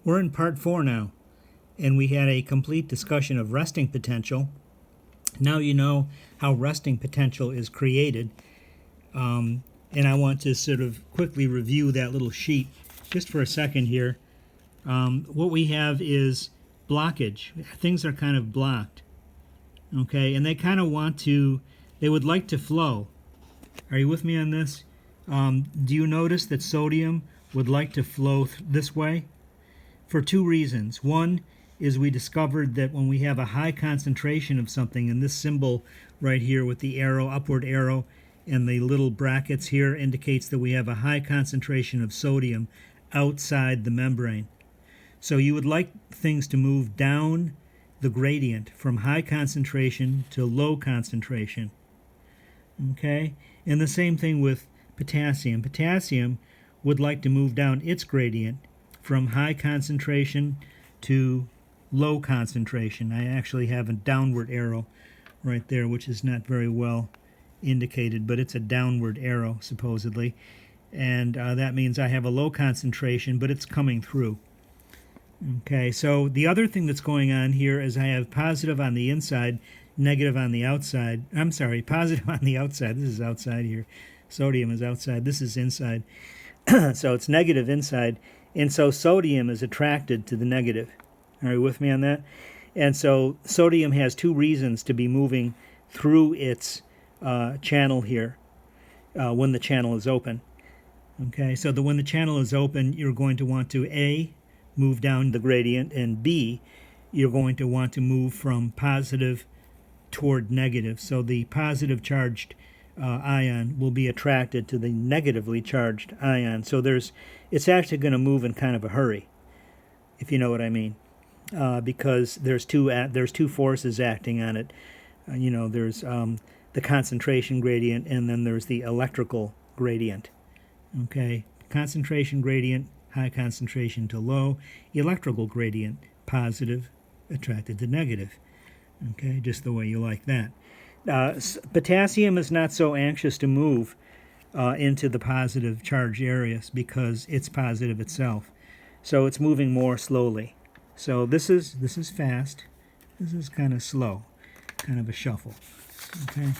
We're in part 4 now, and we had a complete discussion of resting potential. Now you know how resting potential is created, and I want to sort of quickly review that little sheet just for a second here. What we have is blockage. Things are kind of blocked, okay, and they kind of they would like to flow. Are you with me on this? Do you notice that sodium would like to flow this way? For two reasons. One is we discovered that when we have a high concentration of something, and this symbol right here with the arrow, upward arrow, and the little brackets here indicates that we have a high concentration of sodium outside the membrane. So you would like things to move down the gradient from high concentration to low concentration. Okay? And the same thing with potassium. Potassium would like to move down its gradient from high concentration to low concentration. I actually have a downward arrow right there, which is not very well indicated, but it's a downward arrow, supposedly. And that means I have a low concentration, but it's coming through. Okay, so the other thing that's going on here is I have positive on the inside, negative on the outside. I'm sorry, positive on the outside. This is outside here. Sodium is outside. This is inside. So it's negative inside. And so sodium is attracted to the negative. Are you with me on that? And so sodium has two reasons to be moving through its channel here when the channel is open. Okay, so when the channel is open, you're going to want to A, move down the gradient, and B, you're going to want to move from positive toward negative. So the positive charged ion will be attracted to the negatively charged ion. So it's actually going to move in kind of a hurry, if you know what I mean, because there's two forces acting on it. There's the concentration gradient, and then there's the electrical gradient. Okay, concentration gradient, high concentration to low, electrical gradient, positive attracted to negative. Okay, just the way you like that. Potassium is not so anxious to move into the positive charge areas because it's positive itself. So it's moving more slowly. So this is fast. This is kind of slow, kind of a shuffle. Okay,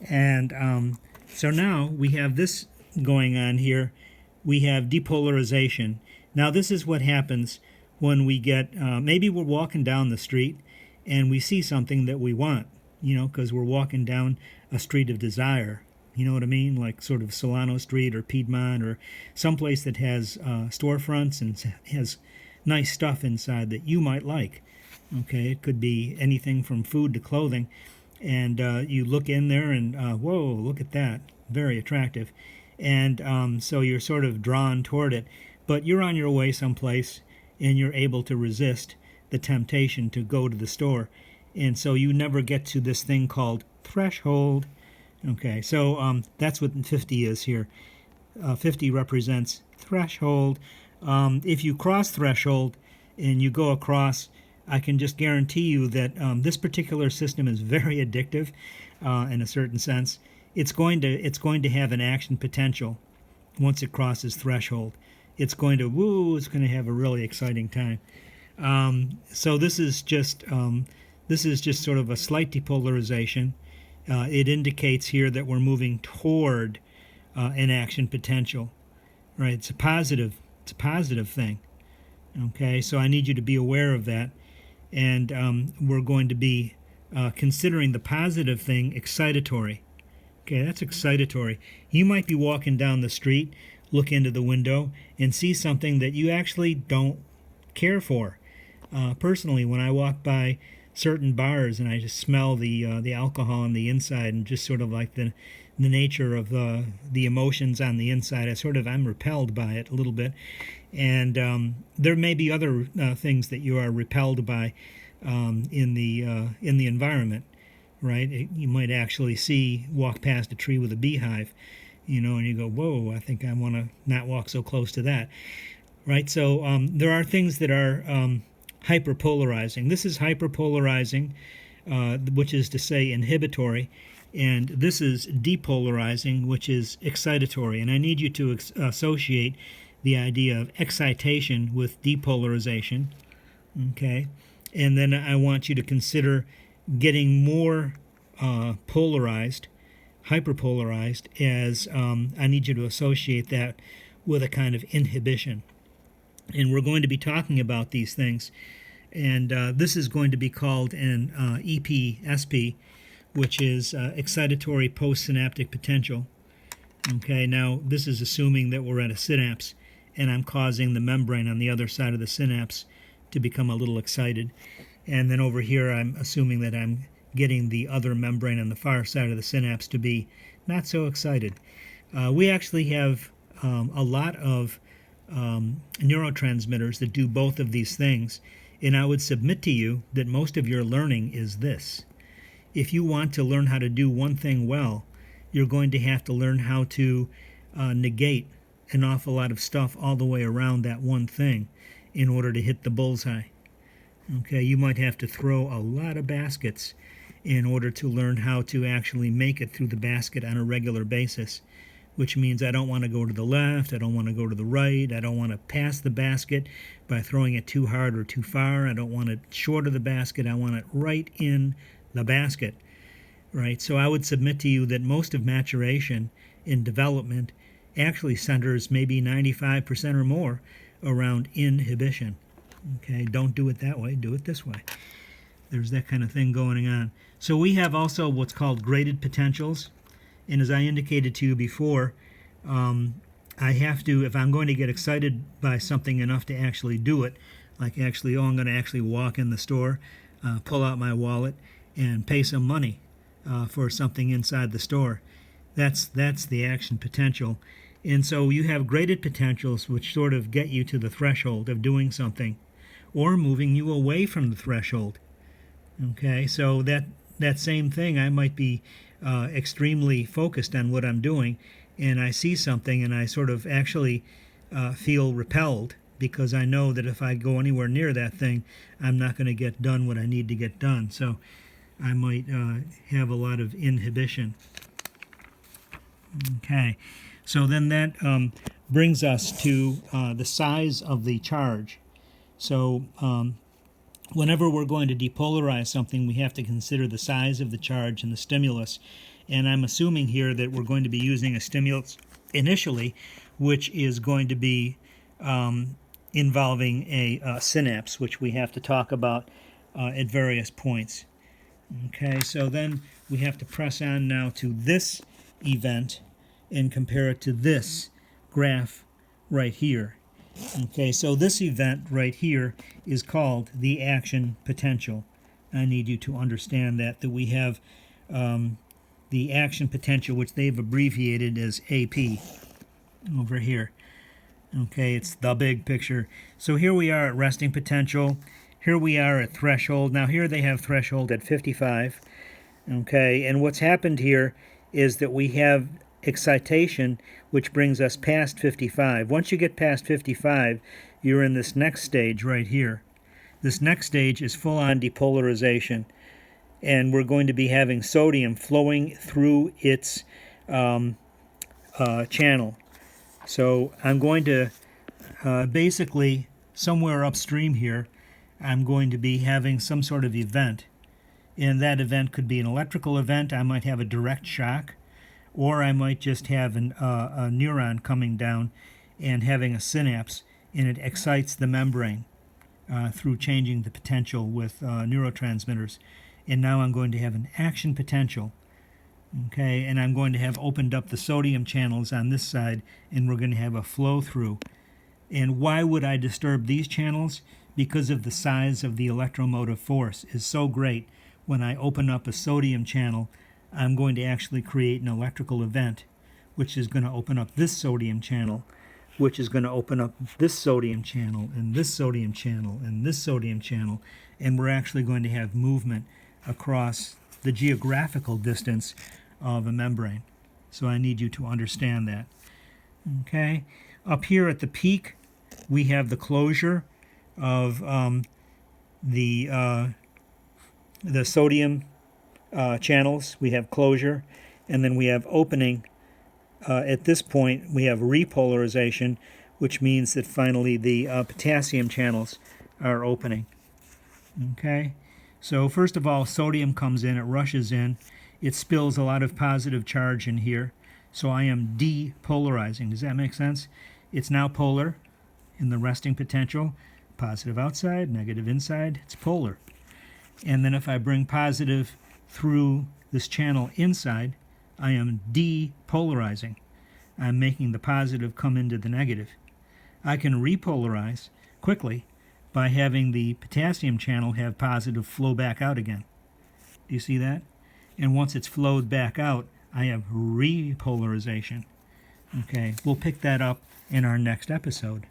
and so now we have this going on here. We have depolarization. Now this is what happens when we get, maybe we're walking down the street and we see something that we want, because we're walking down a street of desire. You know what I mean? Like sort of Solano Street or Piedmont or someplace that has storefronts and has nice stuff inside that you might like. Okay, it could be anything from food to clothing. And you look in there and, whoa, look at that. Very attractive. And so you're sort of drawn toward it. But you're on your way someplace and you're able to resist the temptation to go to the store. And so you never get to this thing called threshold. Okay, so that's what 50 is here. 50 represents threshold. If you cross threshold and you go across, I can just guarantee you that this particular system is very addictive in a certain sense. It's going to have an action potential once it crosses threshold. It's going to have a really exciting time. So this is just sort of a slight depolarization. It indicates here that we're moving toward an action potential, right? It's a positive thing. Okay, so I need you to be aware of that, and we're going to be considering the positive thing excitatory. Okay, that's excitatory. You might be walking down the street, look into the window, and see something that you actually don't care for. Personally, when I walk by certain bars and I just smell the alcohol on the inside and just sort of like the nature of the emotions on the inside, I'm repelled by it a little bit. And there may be other things that you are repelled by in the environment. Right? You might actually walk past a tree with a beehive, and you go, whoa, I think I want to not walk so close to that. Right? So there are things that are hyperpolarizing. This is hyperpolarizing, which is to say inhibitory, and this is depolarizing, which is excitatory. And I need you to associate the idea of excitation with depolarization. Okay, and then I want you to consider getting more polarized, hyperpolarized, as I need you to associate that with a kind of inhibition. And we're going to be talking about these things. And this is going to be called an EPSP, which is excitatory postsynaptic potential. Okay, now this is assuming that we're at a synapse and I'm causing the membrane on the other side of the synapse to become a little excited. And then over here I'm assuming that I'm getting the other membrane on the far side of the synapse to be not so excited. We actually have a lot of neurotransmitters that do both of these things, and I would submit to you that most of your learning is this. If you want to learn how to do one thing well, you're going to have to learn how to negate an awful lot of stuff all the way around that one thing in order to hit the bullseye. Okay, you might have to throw a lot of baskets in order to learn how to actually make it through the basket on a regular basis, which means I don't want to go to the left, I don't want to go to the right, I don't want to pass the basket by throwing it too hard or too far, I don't want it short of the basket, I want it right in the basket, right? So I would submit to you that most of maturation in development actually centers maybe 95% or more around inhibition. Okay, don't do it that way, do it this way. There's that kind of thing going on. So we have also what's called graded potentials. And as I indicated to you before, I have to, if I'm going to get excited by something enough to actually do it, like actually, I'm going to actually walk in the store, pull out my wallet, and pay some money for something inside the store. That's the action potential. And so you have graded potentials which sort of get you to the threshold of doing something or moving you away from the threshold. Okay, so that same thing, I might be extremely focused on what I'm doing, and I see something and I sort of actually feel repelled because I know that if I go anywhere near that thing, I'm not going to get done what I need to get done. So I might have a lot of inhibition. Okay, so then that brings us to the size of the charge. So whenever we're going to depolarize something, we have to consider the size of the charge and the stimulus. And I'm assuming here that we're going to be using a stimulus initially, which is going to be involving a synapse, which we have to talk about at various points. Okay, so then we have to press on now to this event and compare it to this graph right here. Okay, so this event right here is called the action potential. I need you to understand that we have the action potential, which they've abbreviated as AP over here. Okay, it's the big picture. So here we are at resting potential. Here we are at threshold. Now here they have threshold at 55. Okay, and what's happened here is that we have excitation, which brings us past 55. Once you get past 55, you're in this next stage right here. This next stage is full-on depolarization, and we're going to be having sodium flowing through its channel. So I'm going to basically, somewhere upstream here, I'm going to be having some sort of event. And that event could be an electrical event. I might have a direct shock, or I might just have a neuron coming down and having a synapse, and it excites the membrane through changing the potential with neurotransmitters. And now I'm going to have an action potential. Okay, and I'm going to have opened up the sodium channels on this side, and we're going to have a flow through. And why would I disturb these channels? Because of the size of the electromotive force is so great. When I open up a sodium channel, I'm going to actually create an electrical event, which is going to open up this sodium channel, which is going to open up this sodium channel, and this sodium channel, and this sodium channel, and we're actually going to have movement across the geographical distance of a membrane. So I need you to understand that. Okay, up here at the peak, we have the closure of the sodium channels. We have closure, and then we have opening. At this point, we have repolarization, which means that finally the potassium channels are opening. Okay, so first of all, sodium comes in, it rushes in, it spills a lot of positive charge in here, so I am depolarizing. Does that make sense? It's now polar in the resting potential, positive outside, negative inside, it's polar. And then if I bring positive through this channel inside, I am depolarizing. I'm making the positive come into the negative. I can repolarize quickly by having the potassium channel have positive flow back out again. Do you see that? And once it's flowed back out, I have repolarization. Okay, we'll pick that up in our next episode.